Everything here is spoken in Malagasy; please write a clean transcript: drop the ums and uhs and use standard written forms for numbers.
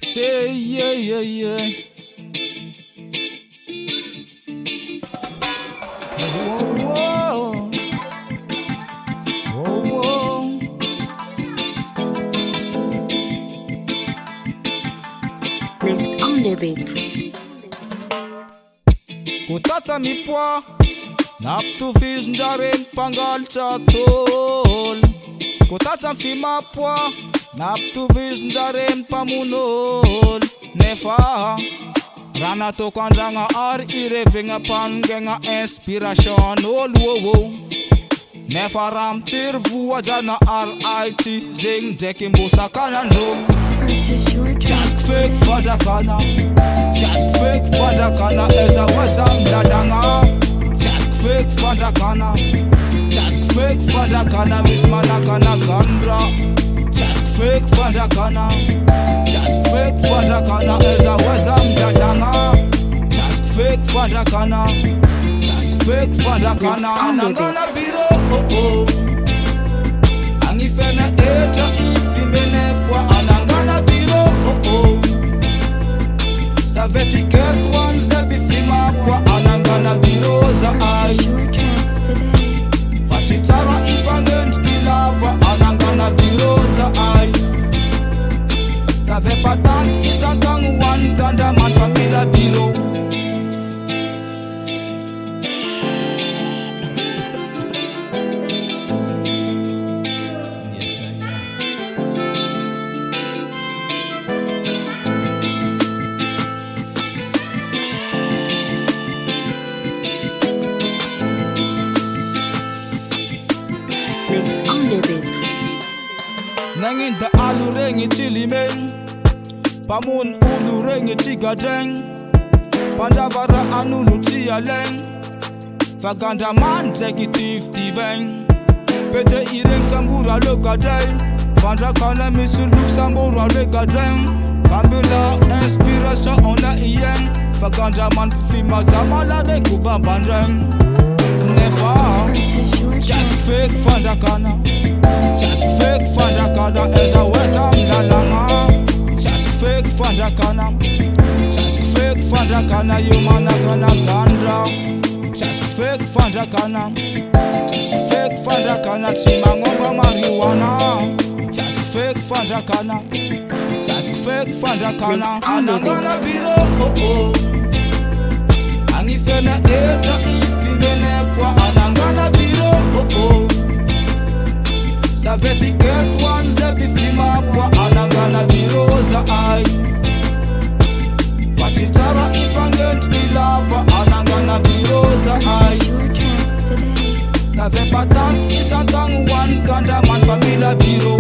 Say yeah. Whoa. Next on the beat. Kutasa mipwa naptufiz njaren pangal chatol. Kutasa fimapwa naptufiz njaren pamunol. Nefa rana to kanjanga ar irevinga pangenga inspiration wo. Nefa ram tir vua jana ar IT zing dekimbo sakana no. Just fake fadakana. Just fake fadakana eza wazam dadanga. Just fake fadakana. Just fake fadakana mismanakana gandra. Just fake fadakana. Just fake fadakana eza wazam dadanga. Just fake fadakana. Just fake fadakana anangana biro angifena eta ifimene kwa anangana biro Saveti ketwan zebifima kwa anangana biro za ai Fachitara ifangent ilava anangana biro za ai Save patant isantang wan kanda man famila biro Nangin da alu rengi chilimeng Pamun ulu rengi tigadeng Panjavara anulu tialeng Faganda man executive diveng Pede ireng sambura lokadeng Panjakana misuluk sambura lekadeng Kambila inspiration ona iyeng Faganda man fima zamala rekuba bandeng Never just fake fandakana Just fake fandakana eza wezam lalanga Just fake fandakana Just fake fandakana yumanakana gandra Just fake fandakana Just fake fandakana chimangomba marijuana Just fake fandakana Just fake fandakana anangana biro Angifena eta ifingene kwa anangana biro Saveti ketwan zebifima kwa anangana biro za ai Fachitara ifangent ilava anangana biro za ai Save patant isantang wan kanda man famila biro